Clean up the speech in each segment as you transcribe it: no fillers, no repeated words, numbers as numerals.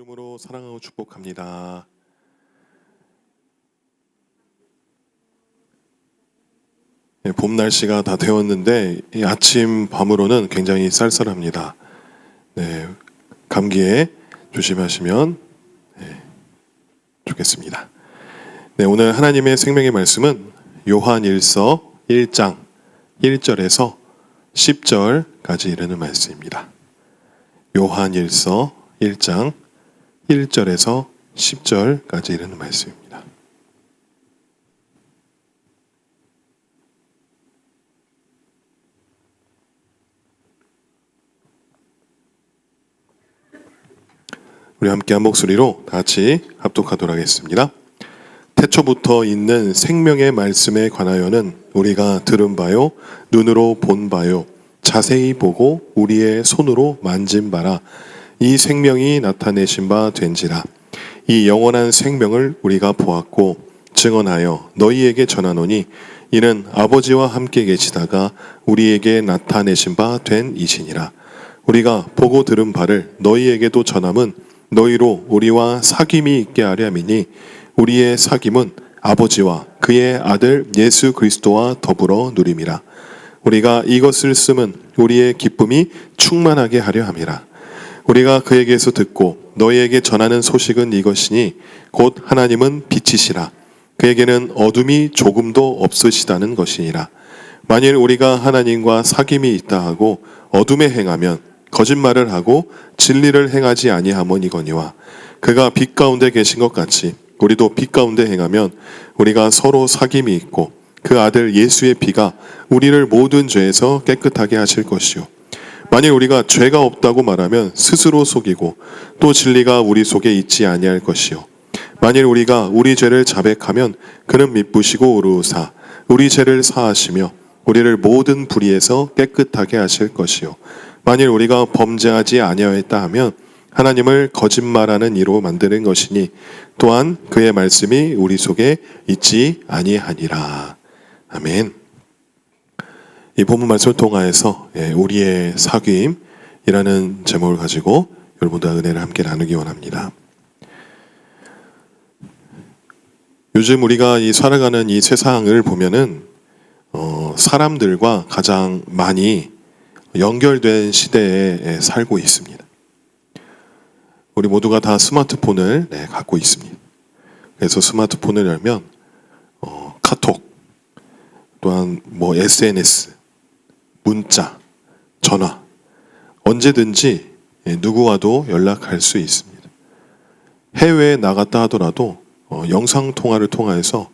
이름으로 사랑하고 축복합니다. 봄 날씨가 다 되었는데 이 아침 밤으로는 굉장히 쌀쌀합니다. 감기에 조심하시면 좋겠습니다. 오늘 하나님의 생명의 말씀은 요한일서 1장 1절에서 10절까지 이르는 말씀입니다. 요한일서 1장 1절에서 10절까지 이르는 말씀입니다. 우리 함께 한 목소리로 같이 합독하도록 하겠습니다. 태초부터 있는 생명의 말씀에 관하여는 우리가 들은 바요, 눈으로 본 바요, 자세히 보고 우리의 손으로 만진 바라. 이 생명이 나타내신 바 된지라. 이 영원한 생명을 우리가 보았고 증언하여 너희에게 전하노니 이는 아버지와 함께 계시다가 우리에게 나타내신 바 된 이시니라. 우리가 보고 들은 바를 너희에게도 전함은 너희로 우리와 사귐이 있게 하려 함이니 우리의 사귐은 아버지와 그의 아들 예수 그리스도와 더불어 누림이라. 우리가 이것을 쓰면 우리의 기쁨이 충만하게 하려 함이라. 우리가 그에게서 듣고 너희에게 전하는 소식은 이것이니 곧 하나님은 빛이시라. 그에게는 어둠이 조금도 없으시다는 것이니라. 만일 우리가 하나님과 사귐이 있다 하고 어둠에 행하면 거짓말을 하고 진리를 행하지 아니하머니거니와 그가 빛 가운데 계신 것 같이 우리도 빛 가운데 행하면 우리가 서로 사귐이 있고 그 아들 예수의 피가 우리를 모든 죄에서 깨끗하게 하실 것이요. 만일 우리가 죄가 없다고 말하면 스스로 속이고 또 진리가 우리 속에 있지 아니할 것이요. 만일 우리가 우리 죄를 자백하면 그는 미쁘시고 의로우사 우리 죄를 사하시며 우리를 모든 불의에서 깨끗하게 하실 것이요. 만일 우리가 범죄하지 아니하였다 하면 하나님을 거짓말하는 이로 만드는 것이니 또한 그의 말씀이 우리 속에 있지 아니하니라. 아멘. 이 본문 말씀을 통하여서 우리의 사귐이라는 제목을 가지고 여러분과 은혜를 함께 나누기 원합니다. 요즘 우리가 이 살아가는 이 세상을 보면은 사람들과 가장 많이 연결된 시대에 살고 있습니다. 우리 모두가 다 스마트폰을 갖고 있습니다. 그래서 스마트폰을 열면 카톡, 또한 SNS, 문자, 전화, 언제든지 누구와도 연락할 수 있습니다. 해외에 나갔다 하더라도 영상통화를 통해서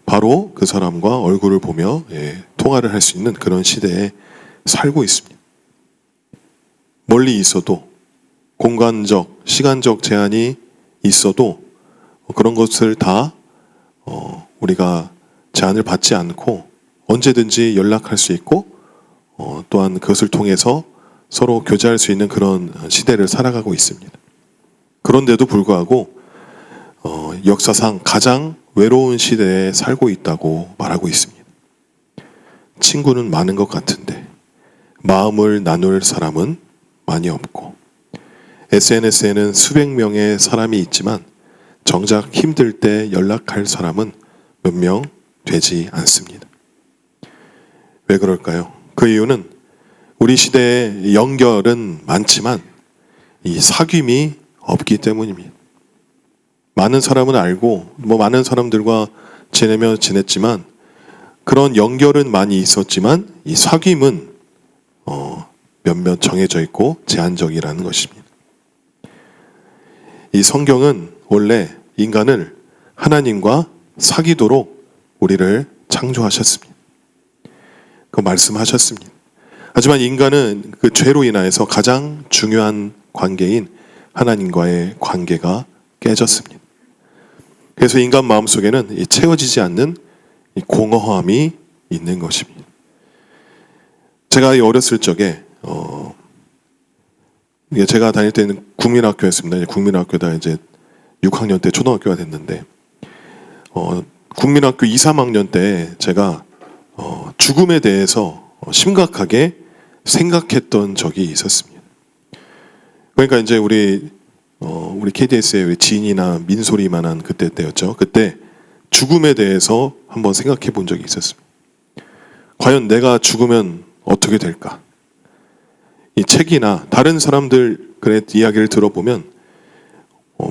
바로 그 사람과 얼굴을 보며 통화를 할 수 있는 그런 시대에 살고 있습니다. 멀리 있어도 공간적, 시간적 제한이 있어도 그런 것을 다 우리가 제한을 받지 않고 언제든지 연락할 수 있고 또한 그것을 통해서 서로 교제할 수 있는 그런 시대를 살아가고 있습니다. 그런데도 불구하고 역사상 가장 외로운 시대에 살고 있다고 말하고 있습니다. 친구는 많은 것 같은데 마음을 나눌 사람은 많이 없고 SNS에는 수백 명의 사람이 있지만 정작 힘들 때 연락할 사람은 몇 명 되지 않습니다. 왜 그럴까요? 그 이유는 우리 시대에 연결은 많지만 이 사귐이 없기 때문입니다. 많은 사람은 알고 많은 사람들과 지냈지만 그런 연결은 많이 있었지만 이 사귐은 몇몇 정해져 있고 제한적이라는 것입니다. 이 성경은 원래 인간을 하나님과 사귀도록 우리를 창조하셨습니다. 그 말씀하셨습니다. 하지만 인간은 그 죄로 인하여서 가장 중요한 관계인 하나님과의 관계가 깨졌습니다. 그래서 인간 마음속에는 채워지지 않는 이 공허함이 있는 것입니다. 제가 어렸을 적에 제가 다닐 때는 국민학교였습니다. 국민학교다 이제 6학년 때 초등학교가 됐는데 국민학교 2, 3학년 때 제가 죽음에 대해서 심각하게 생각했던 적이 있었습니다. 그러니까 이제 우리 우리 KDS의 우리 진이나 민소리만한 때였죠. 그때 죽음에 대해서 한번 생각해 본 적이 있었습니다. 과연 내가 죽으면 어떻게 될까? 이 책이나 다른 사람들의 이야기를 들어보면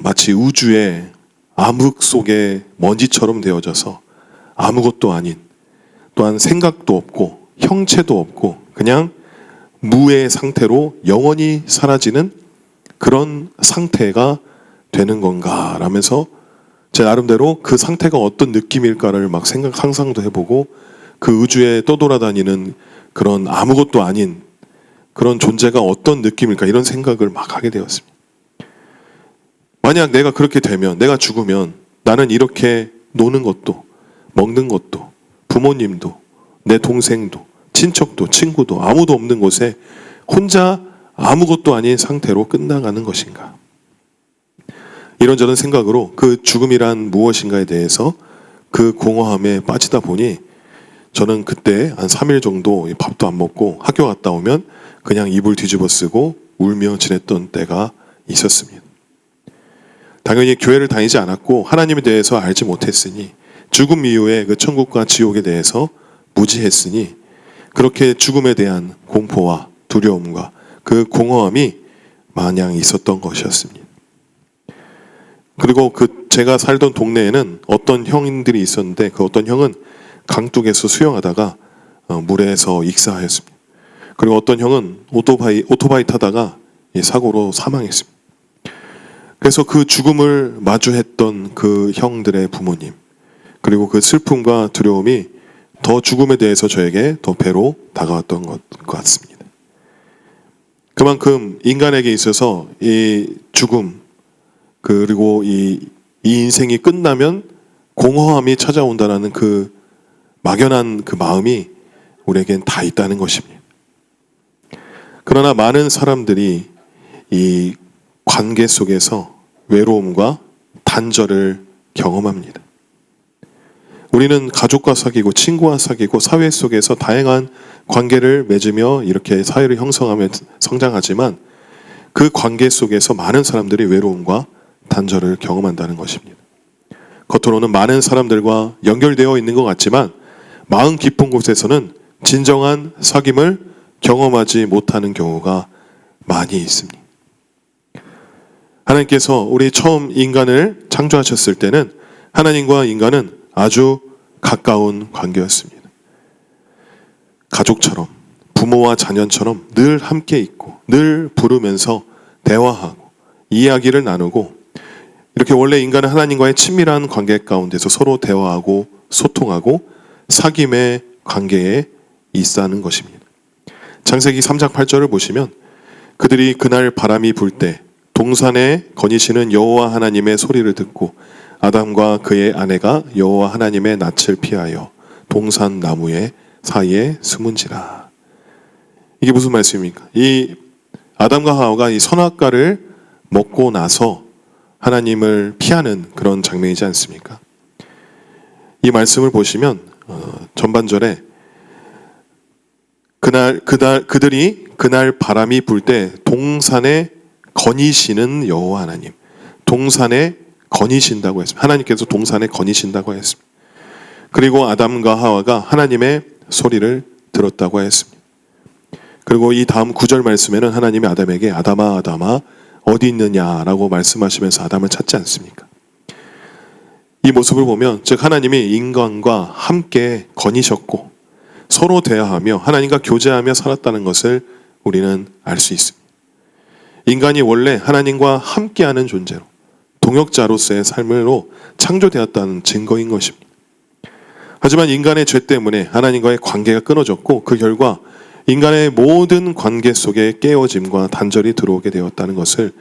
마치 우주의 암흑 속의 먼지처럼 되어져서 아무것도 아닌, 또한 생각도 없고 형체도 없고 그냥 무의 상태로 영원히 사라지는 그런 상태가 되는 건가 라면서 제 나름대로 그 상태가 어떤 느낌일까를 막 상상도 해보고 그 우주에 떠돌아다니는 그런 아무것도 아닌 그런 존재가 어떤 느낌일까 이런 생각을 막 하게 되었습니다. 만약 내가 그렇게 되면, 내가 죽으면 나는 이렇게 노는 것도 먹는 것도 부모님도 내 동생도 친척도 친구도 아무도 없는 곳에 혼자 아무것도 아닌 상태로 끝나가는 것인가? 이런저런 생각으로 그 죽음이란 무엇인가에 대해서 그 공허함에 빠지다 보니 저는 그때 한 3일 정도 밥도 안 먹고 학교 갔다 오면 그냥 이불 뒤집어 쓰고 울며 지냈던 때가 있었습니다. 당연히 교회를 다니지 않았고 하나님에 대해서 알지 못했으니 죽음 이후에 그 천국과 지옥에 대해서 무지했으니 그렇게 죽음에 대한 공포와 두려움과 그 공허함이 마냥 있었던 것이었습니다. 그리고 제가 살던 동네에는 어떤 형들이 있었는데 그 어떤 형은 강둑에서 수영하다가 물에서 익사하였습니다. 그리고 어떤 형은 오토바이 타다가 사고로 사망했습니다. 그래서 그 죽음을 마주했던 그 형들의 부모님, 그리고 그 슬픔과 두려움이 더 죽음에 대해서 저에게 더 배로 다가왔던 것 같습니다. 그만큼 인간에게 있어서 이 죽음, 그리고 이 인생이 끝나면 공허함이 찾아온다는 그 막연한 그 마음이 우리에겐 다 있다는 것입니다. 그러나 많은 사람들이 이 관계 속에서 외로움과 단절을 경험합니다. 우리는 가족과 사귀고 친구와 사귀고 사회 속에서 다양한 관계를 맺으며 이렇게 사회를 형성하며 성장하지만 그 관계 속에서 많은 사람들이 외로움과 단절을 경험한다는 것입니다. 겉으로는 많은 사람들과 연결되어 있는 것 같지만 마음 깊은 곳에서는 진정한 사귐을 경험하지 못하는 경우가 많이 있습니다. 하나님께서 우리 처음 인간을 창조하셨을 때는 하나님과 인간은 아주 가까운 관계였습니다. 가족처럼, 부모와 자녀처럼 늘 함께 있고 늘 부르면서 대화하고 이야기를 나누고 이렇게 원래 인간은 하나님과의 친밀한 관계 가운데서 서로 대화하고 소통하고 사귐의 관계에 있다는 것입니다. 창세기 3장 8절을 보시면 그들이 그날 바람이 불 때 동산에 거니시는 여호와 하나님의 소리를 듣고 아담과 그의 아내가 여호와 하나님의 낯을 피하여 동산 나무의 사이에 숨은지라. 이게 무슨 말씀입니까? 이 아담과 하와가 이 선악과를 먹고 나서 하나님을 피하는 그런 장면이지 않습니까? 이 말씀을 보시면 전반절에 그들이 그날 바람이 불 때 동산에 거니시는 여호와 하나님, 동산에 거니신다고 했습니다. 하나님께서 동산에 거니신다고 했습니다. 그리고 아담과 하와가 하나님의 소리를 들었다고 했습니다. 그리고 이 다음 9절 말씀에는 하나님이 아담에게 아담아 아담아 어디 있느냐라고 말씀하시면서 아담을 찾지 않습니까? 이 모습을 보면 즉 하나님이 인간과 함께 거니셨고 서로 대화하며 하나님과 교제하며 살았다는 것을 우리는 알 수 있습니다. 인간이 원래 하나님과 함께하는 존재로 동역자로서의 삶으로 창조되었다는 증거인 것입니다. 하지만 인간의 죄 때문에 하나님과의 관계가 끊어졌고 그 결과 인간의 모든 관계 속에 깨어짐과 단절이 들어오게 되었다는 것을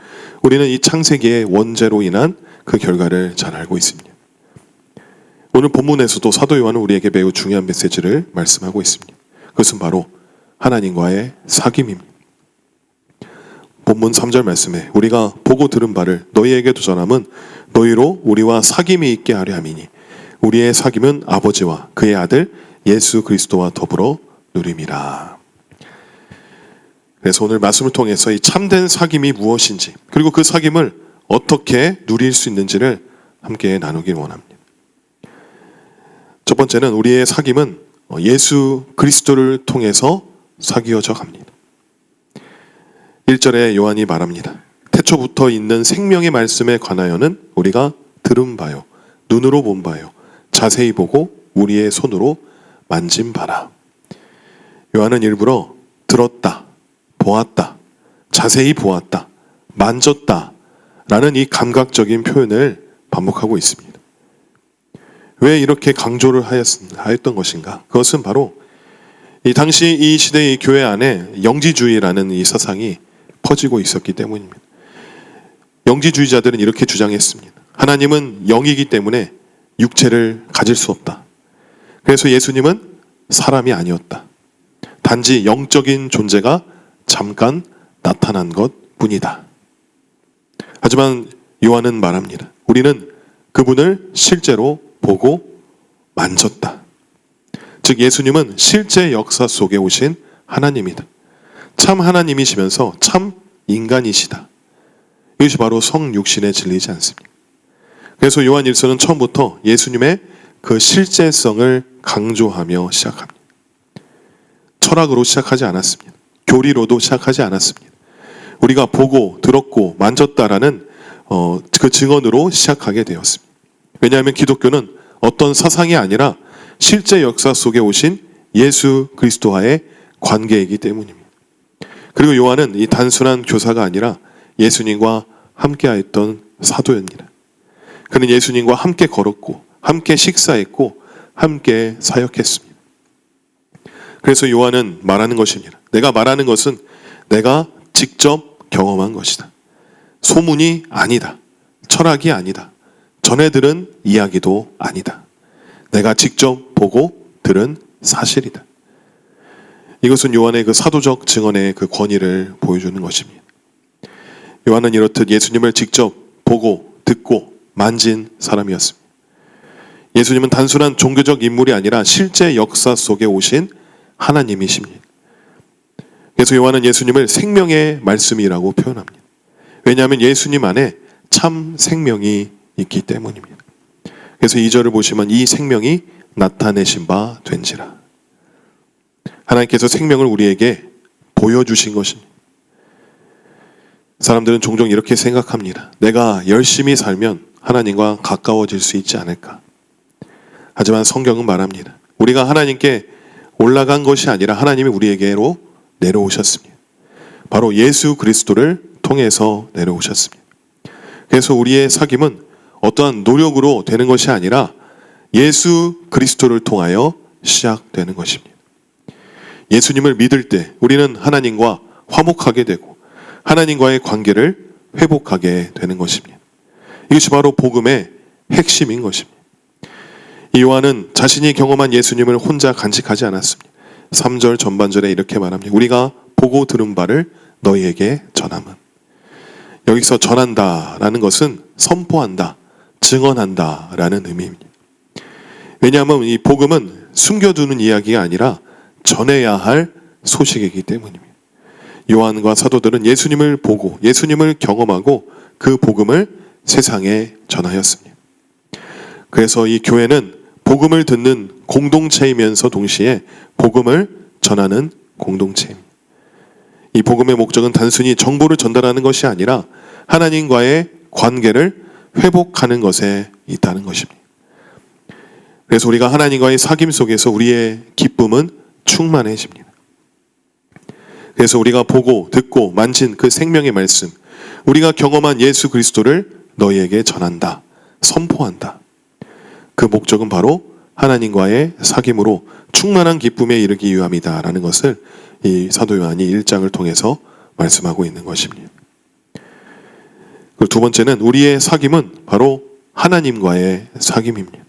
우리는 이 창세기의 원죄로 인한 그 결과를 잘 알고 있습니다. 오늘 본문에서도 사도 요한은 우리에게 매우 중요한 메시지를 말씀하고 있습니다. 그것은 바로 하나님과의 사귐입니다. 본문 3절 말씀에 우리가 보고 들은 바를 너희에게도 전함은 너희로 우리와 사귐이 있게 하려 함이니 우리의 사귐은 아버지와 그의 아들 예수 그리스도와 더불어 누림이라. 그래서 오늘 말씀을 통해서 이 참된 사귐이 무엇인지 그리고 그 사귐을 어떻게 누릴 수 있는지를 함께 나누길 원합니다. 첫 번째는 우리의 사귐은 예수 그리스도를 통해서 사귀어져 갑니다. 1절에 요한이 말합니다. 태초부터 있는 생명의 말씀에 관하여는 우리가 들은 바요, 눈으로 본 바요, 자세히 보고 우리의 손으로 만진 바라. 요한은 일부러 들었다, 보았다, 자세히 보았다, 만졌다 라는 이 감각적인 표현을 반복하고 있습니다. 왜 이렇게 강조를 하였던 것인가? 그것은 바로 이 당시 이 시대의 교회 안에 영지주의라는 이 사상이 퍼지고 있었기 때문입니다. 영지주의자들은 이렇게 주장했습니다. 하나님은 영이기 때문에 육체를 가질 수 없다. 그래서 예수님은 사람이 아니었다. 단지 영적인 존재가 잠깐 나타난 것 뿐이다. 하지만 요한은 말합니다. 우리는 그분을 실제로 보고 만졌다. 즉 예수님은 실제 역사 속에 오신 하나님이다. 참 하나님이시면서 참 인간이시다. 이것이 바로 성육신의 진리이지 않습니까? 그래서 요한 1서는 처음부터 예수님의 그 실제성을 강조하며 시작합니다. 철학으로 시작하지 않았습니다. 교리로도 시작하지 않았습니다. 우리가 보고 들었고 만졌다라는 그 증언으로 시작하게 되었습니다. 왜냐하면 기독교는 어떤 사상이 아니라 실제 역사 속에 오신 예수 그리스도와의 관계이기 때문입니다. 그리고 요한은 이 단순한 교사가 아니라 예수님과 함께하였던 사도입니다. 그는 예수님과 함께 걸었고 함께 식사했고 함께 사역했습니다. 그래서 요한은 말하는 것입니다. 내가 말하는 것은 내가 직접 경험한 것이다. 소문이 아니다. 철학이 아니다. 전해 들은 이야기도 아니다. 내가 직접 보고 들은 사실이다. 이것은 요한의 그 사도적 증언의 그 권위를 보여주는 것입니다. 요한은 이렇듯 예수님을 직접 보고 듣고 만진 사람이었습니다. 예수님은 단순한 종교적 인물이 아니라 실제 역사 속에 오신 하나님이십니다. 그래서 요한은 예수님을 생명의 말씀이라고 표현합니다. 왜냐하면 예수님 안에 참 생명이 있기 때문입니다. 그래서 2절을 보시면 이 생명이 나타내신 바 된지라. 하나님께서 생명을 우리에게 보여주신 것입니다. 사람들은 종종 이렇게 생각합니다. 내가 열심히 살면 하나님과 가까워질 수 있지 않을까. 하지만 성경은 말합니다. 우리가 하나님께 올라간 것이 아니라 하나님이 우리에게로 내려오셨습니다. 바로 예수 그리스도를 통해서 내려오셨습니다. 그래서 우리의 사귐은 어떠한 노력으로 되는 것이 아니라 예수 그리스도를 통하여 시작되는 것입니다. 예수님을 믿을 때 우리는 하나님과 화목하게 되고 하나님과의 관계를 회복하게 되는 것입니다. 이것이 바로 복음의 핵심인 것입니다. 이 요한은 자신이 경험한 예수님을 혼자 간직하지 않았습니다. 3절 전반절에 이렇게 말합니다. 우리가 보고 들은 바를 너희에게 전함은. 여기서 전한다라는 것은 선포한다, 증언한다라는 의미입니다. 왜냐하면 이 복음은 숨겨두는 이야기가 아니라 전해야 할 소식이기 때문입니다. 요한과 사도들은 예수님을 보고 예수님을 경험하고 그 복음을 세상에 전하였습니다. 그래서 이 교회는 복음을 듣는 공동체이면서 동시에 복음을 전하는 공동체입니다. 이 복음의 목적은 단순히 정보를 전달하는 것이 아니라 하나님과의 관계를 회복하는 것에 있다는 것입니다. 그래서 우리가 하나님과의 사귐 속에서 우리의 기쁨은 충만해집니다. 그래서 우리가 보고 듣고 만진 그 생명의 말씀, 우리가 경험한 예수 그리스도를 너희에게 전한다, 선포한다. 그 목적은 바로 하나님과의 사귐으로 충만한 기쁨에 이르기 위함이다라는 것을 이 사도 요한이 1장을 통해서 말씀하고 있는 것입니다. 그리고 두 번째는 우리의 사귐은 바로 하나님과의 사귐입니다.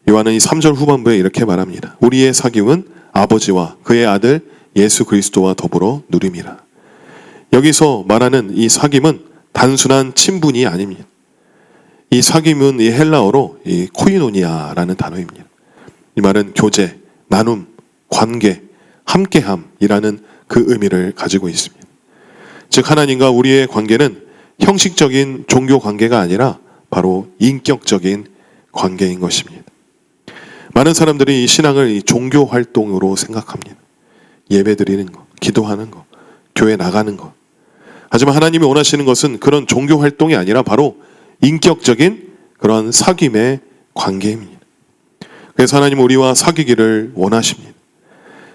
요한은 이 3절 후반부에 이렇게 말합니다. 우리의 사귐은 아버지와 그의 아들 예수 그리스도와 더불어 누림이라. 여기서 말하는 이 사귐은 단순한 친분이 아닙니다. 이 사귐은 이 헬라어로 이 코이노니아라는 단어입니다. 이 말은 교제, 나눔, 관계, 함께함이라는 그 의미를 가지고 있습니다. 즉 하나님과 우리의 관계는 형식적인 종교 관계가 아니라 바로 인격적인 관계인 것입니다. 많은 사람들이 이 신앙을 이 종교 활동으로 생각합니다. 예배 드리는 거, 기도하는 거, 교회 나가는 거. 하지만 하나님이 원하시는 것은 그런 종교 활동이 아니라 바로 인격적인 그런 사귐의 관계입니다. 그래서 하나님은 우리와 사귀기를 원하십니다.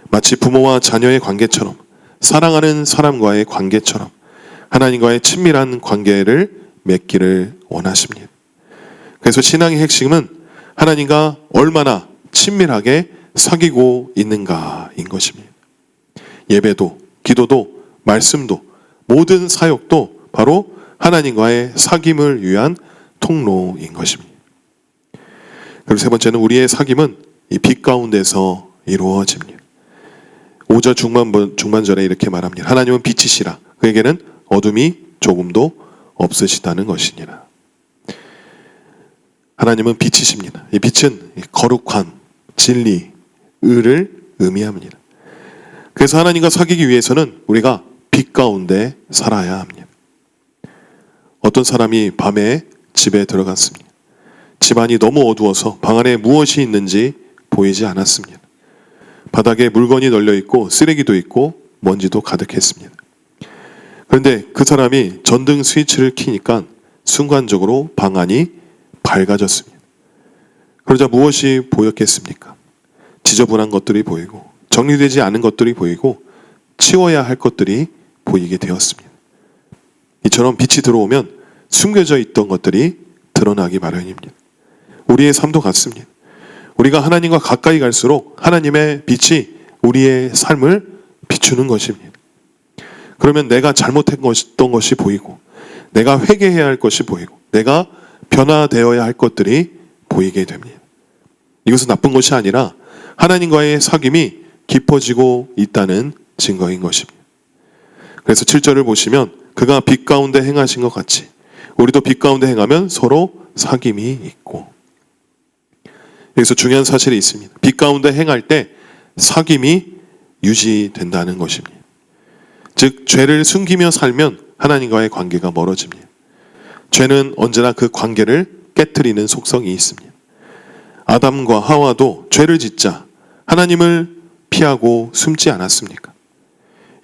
마치 부모와 자녀의 관계처럼, 사랑하는 사람과의 관계처럼 하나님과의 친밀한 관계를 맺기를 원하십니다. 그래서 신앙의 핵심은 하나님과 얼마나 친밀하게 사귀고 있는가인 것입니다. 예배도, 기도도, 말씀도, 모든 사역도 바로 하나님과의 사귐을 위한 통로인 것입니다. 그리고 세 번째는 우리의 사귐은 이 빛 가운데서 이루어집니다. 5절 중반절에 이렇게 말합니다. 하나님은 빛이시라. 그에게는 어둠이 조금도 없으시다는 것이니라. 하나님은 빛이십니다. 이 빛은 거룩함, 진리, 의를 의미합니다. 그래서 하나님과 사귀기 위해서는 우리가 빛 가운데 살아야 합니다. 어떤 사람이 밤에 집에 들어갔습니다. 집안이 너무 어두워서 방 안에 무엇이 있는지 보이지 않았습니다. 바닥에 물건이 널려 있고 쓰레기도 있고 먼지도 가득했습니다. 그런데 그 사람이 전등 스위치를 켜니까 순간적으로 방 안이 밝아졌습니다. 그러자 무엇이 보였겠습니까? 지저분한 것들이 보이고 정리되지 않은 것들이 보이고 치워야 할 것들이 보이게 되었습니다. 이처럼 빛이 들어오면 숨겨져 있던 것들이 드러나기 마련입니다. 우리의 삶도 같습니다. 우리가 하나님과 가까이 갈수록 하나님의 빛이 우리의 삶을 비추는 것입니다. 그러면 내가 잘못했던 것이 보이고 내가 회개해야 할 것이 보이고 내가 변화되어야 할 것들이 보이게 됩니다. 이것은 나쁜 것이 아니라 하나님과의 사귐이 깊어지고 있다는 증거인 것입니다. 그래서 7절을 보시면 그가 빛 가운데 행하신 것 같이 우리도 빛 가운데 행하면 서로 사귐이 있고, 여기서 중요한 사실이 있습니다. 빛 가운데 행할 때 사귐이 유지된다는 것입니다. 즉 죄를 숨기며 살면 하나님과의 관계가 멀어집니다. 죄는 언제나 그 관계를 깨트리는 속성이 있습니다. 아담과 하와도 죄를 짓자 하나님을 피하고 숨지 않았습니까?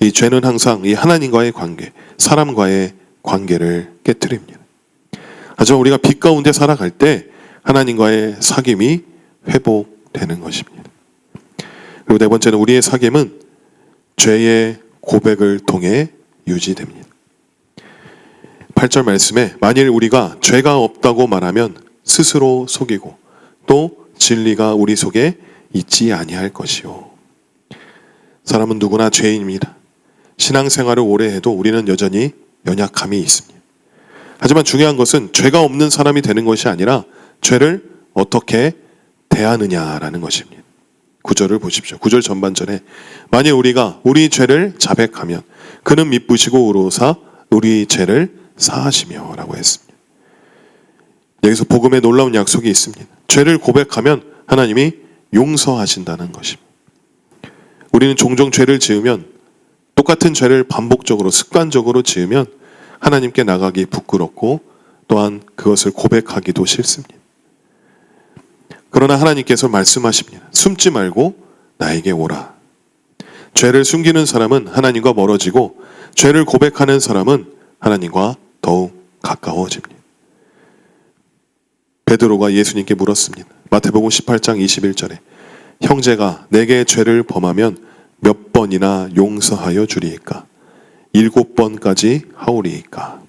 이 죄는 항상 이 하나님과의 관계, 사람과의 관계를 깨트립니다. 하지만 우리가 빛 가운데 살아갈 때 하나님과의 사귐이 회복되는 것입니다. 그리고 네 번째는 우리의 사귐은 죄의 고백을 통해 유지됩니다. 8절 말씀에 만일 우리가 죄가 없다고 말하면 스스로 속이고 또 진리가 우리 속에 있지 아니할 것이요. 사람은 누구나 죄인입니다. 신앙생활을 오래 해도 우리는 여전히 연약함이 있습니다. 하지만 중요한 것은 죄가 없는 사람이 되는 것이 아니라 죄를 어떻게 대하느냐라는 것입니다. 9절을 보십시오. 9절 전반전에 만일 우리가 우리 죄를 자백하면 그는 미쁘시고 의로우사 우리 죄를 사하시며 라고 했습니다. 여기서 복음에 놀라운 약속이 있습니다. 죄를 고백하면 하나님이 용서하신다는 것입니다. 우리는 종종 죄를 지으면 똑같은 죄를 반복적으로 습관적으로 지으면 하나님께 나가기 부끄럽고 또한 그것을 고백하기도 싫습니다. 그러나 하나님께서 말씀하십니다. 숨지 말고 나에게 오라. 죄를 숨기는 사람은 하나님과 멀어지고 죄를 고백하는 사람은 하나님과 더욱 가까워집니다. 베드로가 예수님께 물었습니다. 마태복음 18장 21절에 형제가 내게 죄를 범하면 몇 번이나 용서하여 주리이까? 7번까지 하오리이까?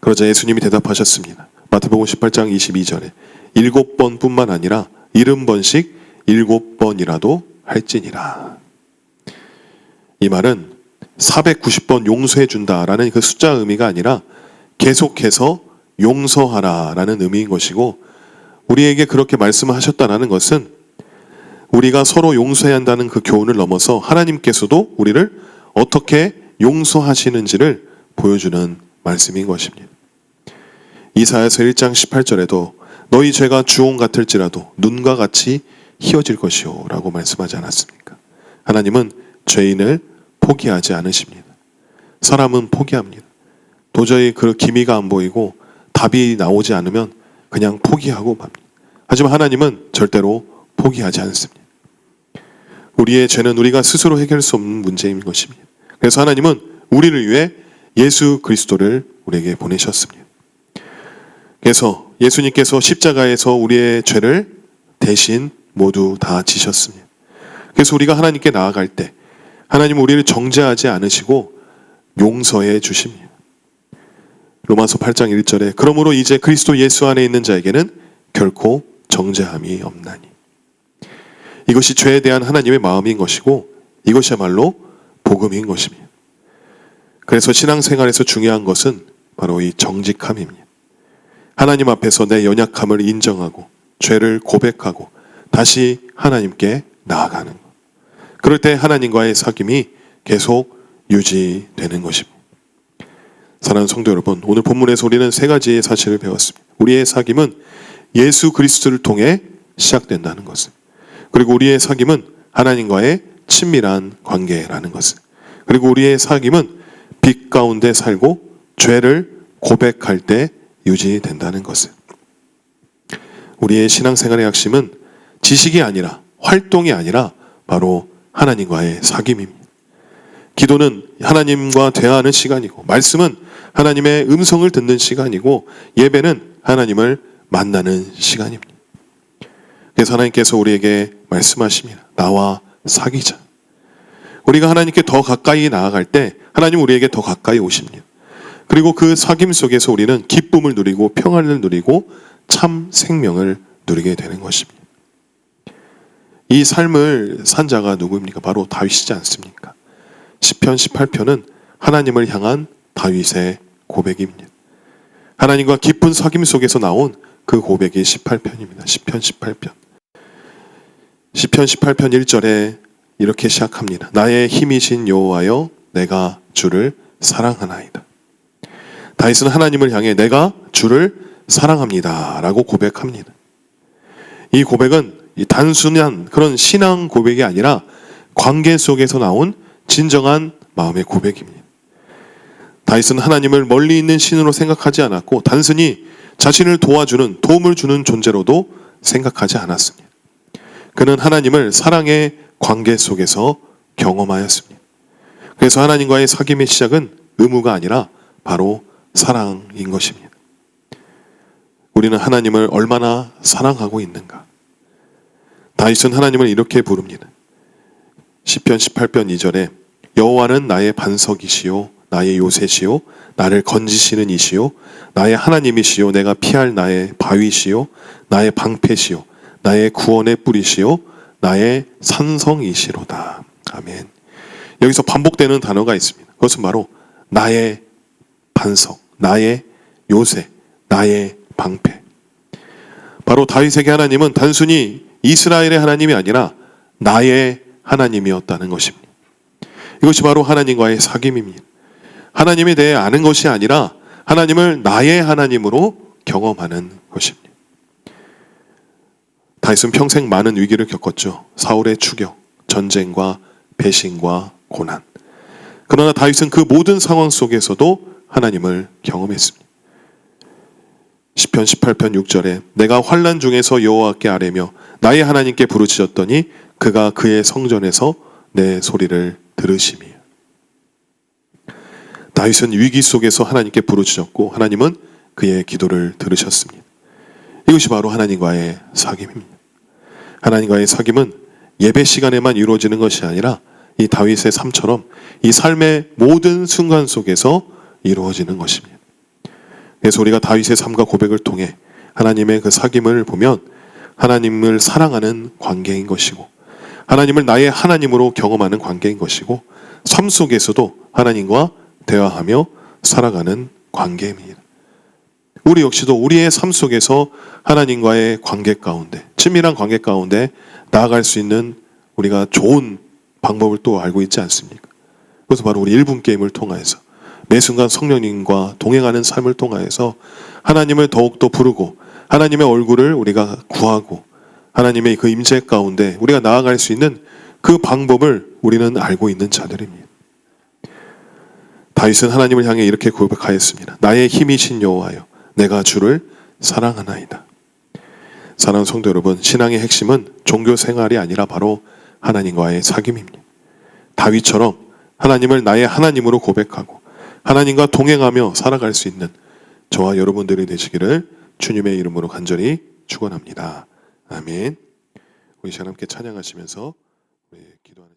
그러자 예수님이 대답하셨습니다. 마태복음 18장 22절에 7번뿐만 아니라 70번씩 7번이라도 할지니라. 이 말은 490번 용서해 준다라는 그 숫자 의미가 아니라 계속해서 용서하라라는 의미인 것이고, 우리에게 그렇게 말씀하셨다는 것은 우리가 서로 용서해야 한다는 그 교훈을 넘어서 하나님께서도 우리를 어떻게 용서하시는지를 보여주는 말씀인 것입니다. 이사야서 1장 18절에도 너희 죄가 주홍 같을지라도 눈과 같이 희어질 것이요 라고 말씀하지 않았습니까? 하나님은 죄인을 포기하지 않으십니다. 사람은 포기합니다. 도저히 그 기미가 안 보이고 답이 나오지 않으면 그냥 포기하고 맙니다. 하지만 하나님은 절대로 포기하지 않습니다. 우리의 죄는 우리가 스스로 해결할 수 없는 문제인 것입니다. 그래서 하나님은 우리를 위해 예수 그리스도를 우리에게 보내셨습니다. 그래서 예수님께서 십자가에서 우리의 죄를 대신 모두 다 지셨습니다. 그래서 우리가 하나님께 나아갈 때 하나님은 우리를 정죄하지 않으시고 용서해 주십니다. 로마서 8장 1절에 그러므로 이제 그리스도 예수 안에 있는 자에게는 결코 정죄함이 없나니. 이것이 죄에 대한 하나님의 마음인 것이고 이것이야말로 복음인 것입니다. 그래서 신앙생활에서 중요한 것은 바로 이 정직함입니다. 하나님 앞에서 내 연약함을 인정하고 죄를 고백하고 다시 하나님께 나아가는 것. 그럴 때 하나님과의 사귐이 계속 유지되는 것입니다. 사랑하는 성도 여러분, 오늘 본문에서 우리는 세 가지의 사실을 배웠습니다. 우리의 사귐은 예수 그리스도를 통해 시작된다는 것을, 그리고 우리의 사귐은 하나님과의 친밀한 관계라는 것을, 그리고 우리의 사귐은 빛 가운데 살고 죄를 고백할 때 유지된다는 것을. 우리의 신앙생활의 핵심은 지식이 아니라, 활동이 아니라 바로 하나님과의 사귐입니다. 기도는 하나님과 대화하는 시간이고, 말씀은 하나님의 음성을 듣는 시간이고, 예배는 하나님을 만나는 시간입니다. 그래서 하나님께서 우리에게 말씀하십니다. 나와 사귀자. 우리가 하나님께 더 가까이 나아갈 때 하나님 우리에게 더 가까이 오십니다. 그리고 그 사귐 속에서 우리는 기쁨을 누리고 평안을 누리고 참 생명을 누리게 되는 것입니다. 이 삶을 산 자가 누구입니까? 바로 다윗이지 않습니까? 시편 18편은 하나님을 향한 다윗의 고백입니다. 하나님과 깊은 사귐 속에서 나온 그 고백이 18편입니다. 시편 18편. 시편 18편 1절에 이렇게 시작합니다. 나의 힘이신 여호와여 내가 주를 사랑하나이다. 다윗은 하나님을 향해 내가 주를 사랑합니다 라고 고백합니다. 이 고백은 단순한 그런 신앙 고백이 아니라 관계 속에서 나온 진정한 마음의 고백입니다. 다윗은 하나님을 멀리 있는 신으로 생각하지 않았고 단순히 자신을 도와주는, 도움을 주는 존재로도 생각하지 않았습니다. 그는 하나님을 사랑의 관계 속에서 경험하였습니다. 그래서 하나님과의 사귐의 시작은 의무가 아니라 바로 사랑인 것입니다. 우리는 하나님을 얼마나 사랑하고 있는가? 다윗은 하나님을 이렇게 부릅니다. 시편 18편 2절에 여호와는 나의 반석이시요 나의 요새시요 나를 건지시는 이시요 나의 하나님이시요 내가 피할 나의 바위시요 나의 방패시요 나의 구원의 뿌리시요 나의 산성이시로다. 아멘. 여기서 반복되는 단어가 있습니다. 그것은 바로 나의 반석, 나의 요새, 나의 방패. 바로 다윗에게 하나님은 단순히 이스라엘의 하나님이 아니라 나의 하나님이었다는 것입니다. 이것이 바로 하나님과의 사귐입니다. 하나님에 대해 아는 것이 아니라 하나님을 나의 하나님으로 경험하는 것입니다. 다윗은 평생 많은 위기를 겪었죠. 사울의 추격, 전쟁과 배신과 고난. 그러나 다윗은 그 모든 상황 속에서도 하나님을 경험했습니다. 시편 18편 6절에 내가 환난 중에서 여호와께 아뢰며 나의 하나님께 부르짖었더니 그가 그의 성전에서 내 소리를 들으심이에요. 다윗은 위기 속에서 하나님께 부르짖었고 하나님은 그의 기도를 들으셨습니다. 이것이 바로 하나님과의 사귐입니다. 하나님과의 사귐은 예배 시간에만 이루어지는 것이 아니라 이 다윗의 삶처럼 이 삶의 모든 순간 속에서 이루어지는 것입니다. 그래서 우리가 다윗의 삶과 고백을 통해 하나님의 그 사귐을 보면 하나님을 사랑하는 관계인 것이고 하나님을 나의 하나님으로 경험하는 관계인 것이고 삶 속에서도 하나님과 대화하며 살아가는 관계입니다. 우리 역시도 우리의 삶 속에서 하나님과의 관계 가운데, 친밀한 관계 가운데 나아갈 수 있는 우리가 좋은 방법을 또 알고 있지 않습니까? 그것은 바로 우리 1분 게임을 통해서 매 순간 성령님과 동행하는 삶을 통해서 하나님을 더욱더 부르고 하나님의 얼굴을 우리가 구하고 하나님의 그 임재 가운데 우리가 나아갈 수 있는 그 방법을 우리는 알고 있는 자들입니다. 다윗은 하나님을 향해 이렇게 고백하였습니다. 나의 힘이신 여호와여, 내가 주를 사랑하나이다. 사랑하는 성도 여러분, 신앙의 핵심은 종교 생활이 아니라 바로 하나님과의 사귐입니다. 다윗처럼 하나님을 나의 하나님으로 고백하고 하나님과 동행하며 살아갈 수 있는 저와 여러분들이 되시기를 주님의 이름으로 간절히 축원합니다. 아멘. 우리 시간 함께 찬양하시면서 우리 기도하는